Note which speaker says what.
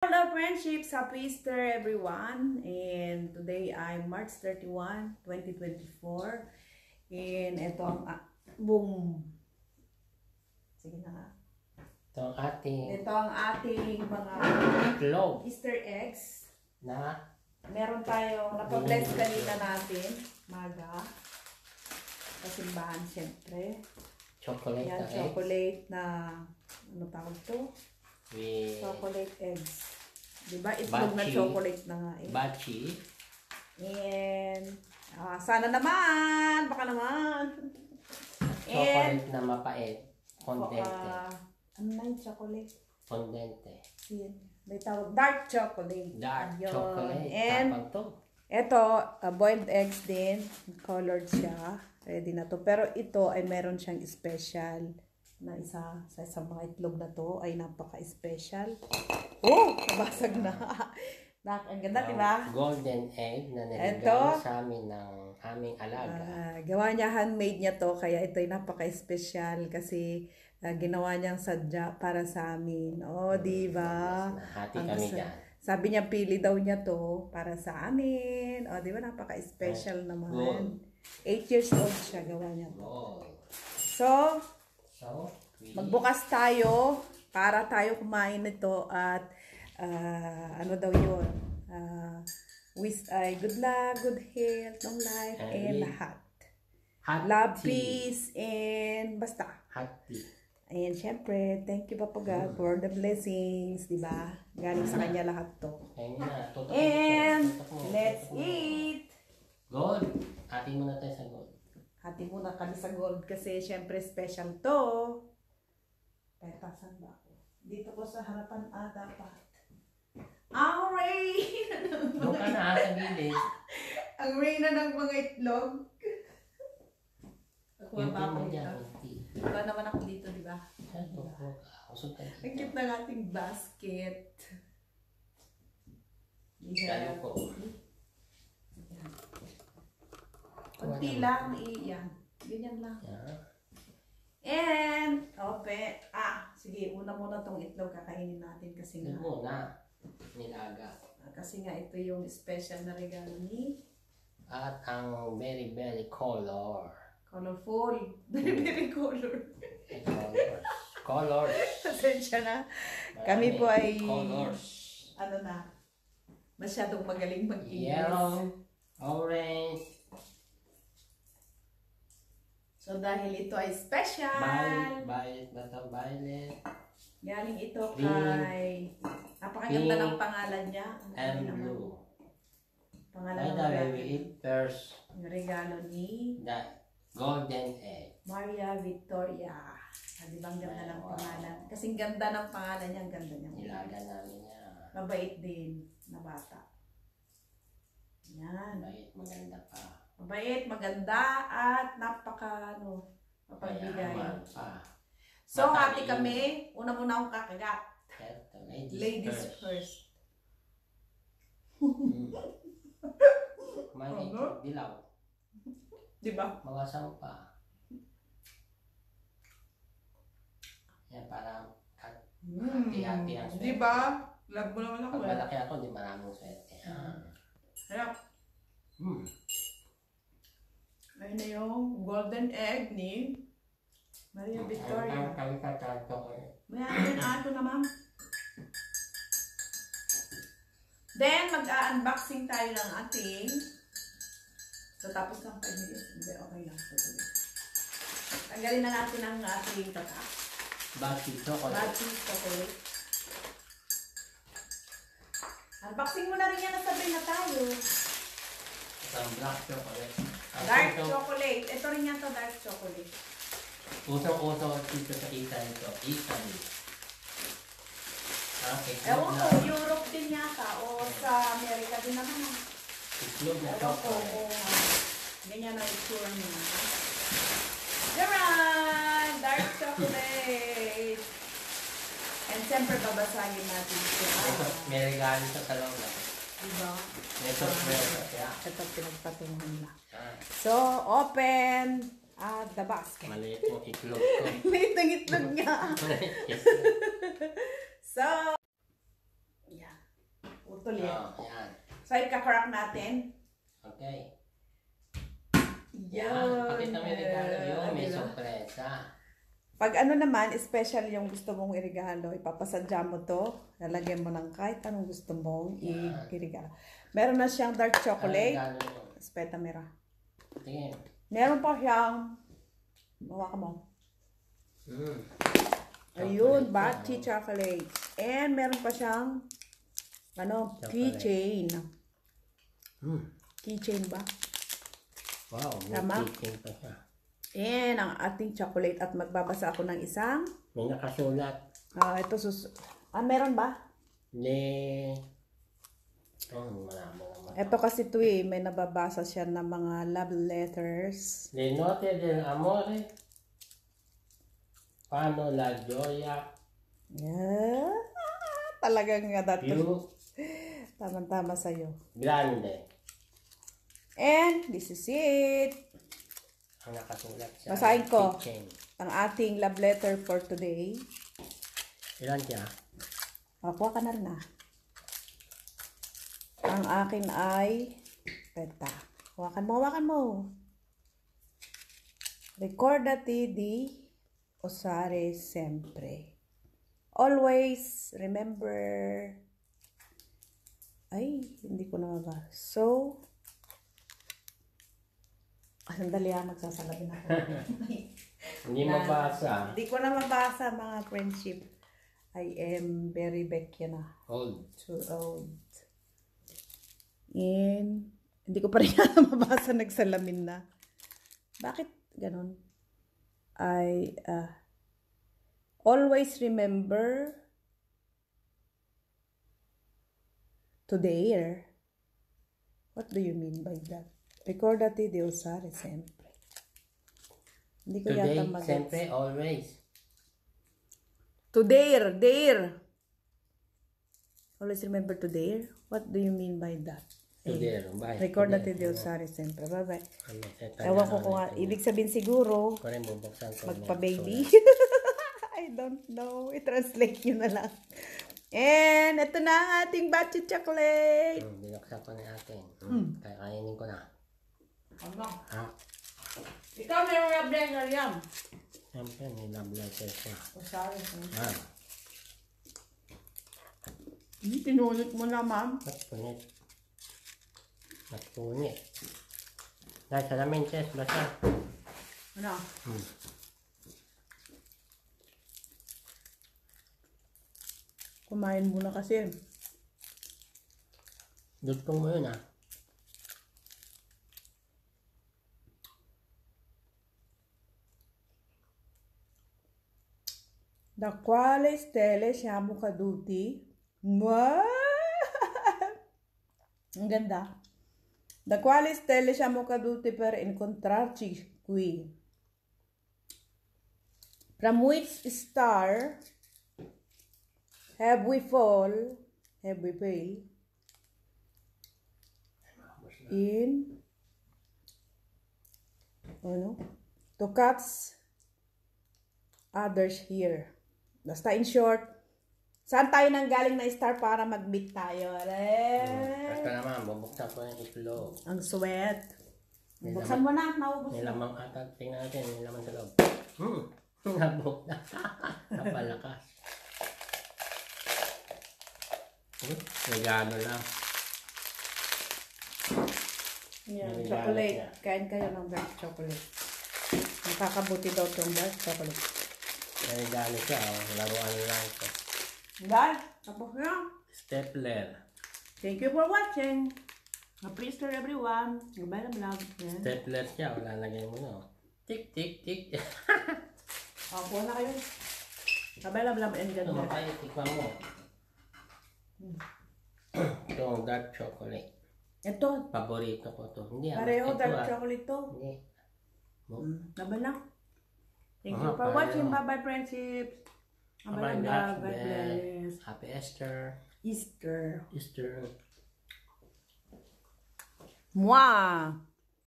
Speaker 1: Hello friendships, happy Easter everyone, and today I'm March 31, 2024, and ito ang boom. Sige na nga. Ito ang ating mga Easter eggs
Speaker 2: na
Speaker 1: meron tayong napabless kanina natin, maga. Kasimbahan syempre.
Speaker 2: Chocolate
Speaker 1: yan,
Speaker 2: na
Speaker 1: chocolate eggs. Na ano tawag to?
Speaker 2: Chocolate
Speaker 1: eggs. Diba? Itlog na chocolate na nga eh.
Speaker 2: Bachi.
Speaker 1: And sana naman, baka naman.
Speaker 2: Chocolate na mapait. Fondente.
Speaker 1: Ano na yung chocolate?
Speaker 2: Fondente.
Speaker 1: May tawag, dark chocolate.
Speaker 2: Dark
Speaker 1: Ayun.
Speaker 2: chocolate.
Speaker 1: And
Speaker 2: tapang to.
Speaker 1: ito, boiled eggs din. Colored siya. Ready na to. Pero ito ay meron siyang special na isa sa isang mga itlog na to ay napaka-special. Oh! Nabasag na. Ang ganda, diba?
Speaker 2: Golden egg na niligay sa amin ng aming alaga.
Speaker 1: Gawa niya, handmade niya to. Kaya ito ay napaka-special kasi ginawa niyang sadya para sa amin. Oh, diba?
Speaker 2: Hati kami dyan.
Speaker 1: Sabi niya, pili daw niya to para sa amin. Oh, diba? Napaka-special naman. 8 years old siya, gawa niya to. So, magbukas tayo para tayo kumain nito at ano daw yun, wish ay good luck, good health, long life, and lahat. Love, peace, and basta.
Speaker 2: Happy.
Speaker 1: And syempre, thank you Papa God for the blessings, diba? Galing sa kanya lahat to. And let's eat!
Speaker 2: Gold. Hati muna tayo sa gold.
Speaker 1: Hati muna kami sa gold kasi syempre special to. Petasan ba ako? Dito ko sa harapan dapat. Ang rain!
Speaker 2: Doon ka na sa gilid.
Speaker 1: Ang rain na ng mga itlog. Kuha ba ako dito? Kuha naman ako dito, di ba? Ang cute ng ating basket.
Speaker 2: Kaya ko.
Speaker 1: Kunti lang, iyan. Ganyan lang. And, open. Sige, muna tong itlog kakainin natin kasi nga.
Speaker 2: Muna, nilaga.
Speaker 1: Kasi nga ito yung special na regalo ni.
Speaker 2: At ang very, very colorful.
Speaker 1: Very color.
Speaker 2: Colors.
Speaker 1: Pasensya na. Kami po ay,
Speaker 2: colors.
Speaker 1: ano na, masyadong magaling mag-English.
Speaker 2: Yellow, orange.
Speaker 1: So, dahil ito ay special.
Speaker 2: Violet.
Speaker 1: Galing ito kay, napakaganda ng pangalan niya.
Speaker 2: And blue.
Speaker 1: Pangalan
Speaker 2: By the way, we eat first
Speaker 1: ng regalo ni
Speaker 2: the golden egg.
Speaker 1: Maria Victoria. Di ba ang ganda ng pangalan? Kasing ganda ng pangalan niya, ang ganda niya.
Speaker 2: Nilaga namin niya.
Speaker 1: Mabait din na bata. Yan.
Speaker 2: Mabait, maganda pa.
Speaker 1: Mabait, maganda, at mapagbigay. So, hati kami. Una muna akong kakagat. Ladies first.
Speaker 2: Kumain dilaw.
Speaker 1: Diba?
Speaker 2: Mga sampa. Yan, parang hati-hati ang swerte.
Speaker 1: Diba? Love mo naman ako.
Speaker 2: Pag malaki ako, di maraming swerte.
Speaker 1: Harap. Ayun na yung golden egg ni Maria Victoria. May ato na, ma'am. Then, mag-unboxing tayo ng ating. So, tapos ng 5 minutes. Hindi, okay lang. Tanggalin na natin ang ating tatak.
Speaker 2: Bachi chocolate.
Speaker 1: Unboxing mo na rin yan, nasabay na tayo.
Speaker 2: Isang black chocolate.
Speaker 1: Dark chocolate. Ito rin yan to, dark chocolate.
Speaker 2: Usong-usong dito sa Italy.
Speaker 1: Ewan ko, Europe din yata. O sa Amerika din naman.
Speaker 2: Itlog na chocolate.
Speaker 1: Ganyan ang itsura niya. Diyan! Dark chocolate! And siyempre babasagin natin siya.
Speaker 2: May regalo sa loob na.
Speaker 1: Diba?
Speaker 2: May surprise siya.
Speaker 1: Ito pinagpatungan na. So, open the basket.
Speaker 2: Maliit yung itlog ko.
Speaker 1: Maliit ang itlog niya. So, yan. putol yan.
Speaker 2: Yan.
Speaker 1: So, ika-crack natin.
Speaker 2: Okay.
Speaker 1: Yan.
Speaker 2: Pakita mo yung regalo yun. May sorpresa.
Speaker 1: Pag ano naman, special yung gusto mong irigalo, ipapasadya mo to, lalagyan mo ng kahit anong gusto mong irigalo. Meron na siyang dark chocolate. Spetamera.
Speaker 2: Tingin.
Speaker 1: Meron pa siyang, bawa ka mo. Ayun, Bachi chocolate. And meron pa siyang, keychain. Keychain ba?
Speaker 2: Wow,
Speaker 1: tama.
Speaker 2: Keychain pa siya.
Speaker 1: And ang ating chocolate at magbabasa ako ng isang.
Speaker 2: May nakasulat.
Speaker 1: Ito meron ba?
Speaker 2: Wala mo.
Speaker 1: Ito kasi ito may nababasa siya ng mga love letters.
Speaker 2: Le note del amore. Paano la gioia.
Speaker 1: Yeah. Talagang nga dato.
Speaker 2: Più.
Speaker 1: Tama-tama sa'yo.
Speaker 2: Grande.
Speaker 1: And this is it.
Speaker 2: Ang nakasulat sa
Speaker 1: Basahin ko.
Speaker 2: keychain.
Speaker 1: Ang ating love letter for today.
Speaker 2: Ilan siya?
Speaker 1: Kuha ka na rin Ang akin ay peta. Hawakan mo. Ricordati di usare sempre. Always remember. Ay, hindi ko na mabasa. So, sandali magsasalabi na ako.
Speaker 2: Hindi mabasa.
Speaker 1: Hindi ko na mabasa mga friendship. I am very back na.
Speaker 2: Old.
Speaker 1: Too old. And, hindi ko pa rin yata mabasa, nagsalamin na. Bakit ganon? I always remember to dare. What do you mean by that? Ricordati di usare sempre. Hindi ko
Speaker 2: Today,
Speaker 1: yata mag-gets.
Speaker 2: sempre, always.
Speaker 1: To dare. Always remember to dare. What do you mean by that?
Speaker 2: Today, bye.
Speaker 1: Ricordati di usare sempre. Bye-bye.
Speaker 2: Ano,
Speaker 1: Ewan ko kung ibig sabihin siguro,
Speaker 2: Kung rin bubuksan ko.
Speaker 1: magpa-baby. I don't know. I-translate nyo na lang. And, ito na ang ating Bachi chocolate.
Speaker 2: Binuksan ko na atin. Kaya kainin ko na.
Speaker 1: Ano?
Speaker 2: Ha?
Speaker 1: Ikaw may mga blender yan.
Speaker 2: Siyempre, may love letter siya.
Speaker 1: Usare.
Speaker 2: Ah,
Speaker 1: Tinunit mo na, ma'am.
Speaker 2: punit. Punit. Dahil salamin, Chess, basta.
Speaker 1: Ano? Kumain muna kasi.
Speaker 2: Dugtong mo yun,
Speaker 1: Da quale stelle siamo caduti? Wow! Ang ganda. Da quale stelle siamo caduti per incontrarci qui? From which star have we fail in to catch others here? Basta in short, saan tayo nanggaling na star para mag-meet tayo?
Speaker 2: Basta naman, bubuksan ko yung itlog.
Speaker 1: Ang sweat. Buksan mo na, naubos
Speaker 2: May
Speaker 1: na.
Speaker 2: lamang ata, tingnan natin, may lamang sa loob. Nabuk na. Napalakas. Regalo lang.
Speaker 1: Yan,
Speaker 2: May
Speaker 1: chocolate.
Speaker 2: regalo niya.
Speaker 1: Kain kayo ng dark chocolate. Nakakabuti daw itong dark chocolate.
Speaker 2: May regalo siya, laruan lang ito.
Speaker 1: Dahil, tapos na.
Speaker 2: Stapler.
Speaker 1: Thank you for watching. Appreciate everyone. Goodbye na vlog.
Speaker 2: Stapler siya, wala lagay mo na. Tik, tik, tik.
Speaker 1: Kuha na kayo. Goodbye na vlog and
Speaker 2: Ito,
Speaker 1: ganda.
Speaker 2: mapait, tikman mo. Ito ang dark chocolate.
Speaker 1: Ito,
Speaker 2: Paborito ko to. Hindi
Speaker 1: pareho
Speaker 2: ito,
Speaker 1: dark chocolate to.
Speaker 2: Hindi.
Speaker 1: Goodbye na. Thank you
Speaker 2: Aha,
Speaker 1: for
Speaker 2: pareho.
Speaker 1: watching. Bye-bye friendships. Goodbye na vlog. God bless.
Speaker 2: Happy Easter.
Speaker 1: Easter.
Speaker 2: Easter.
Speaker 1: Mwah!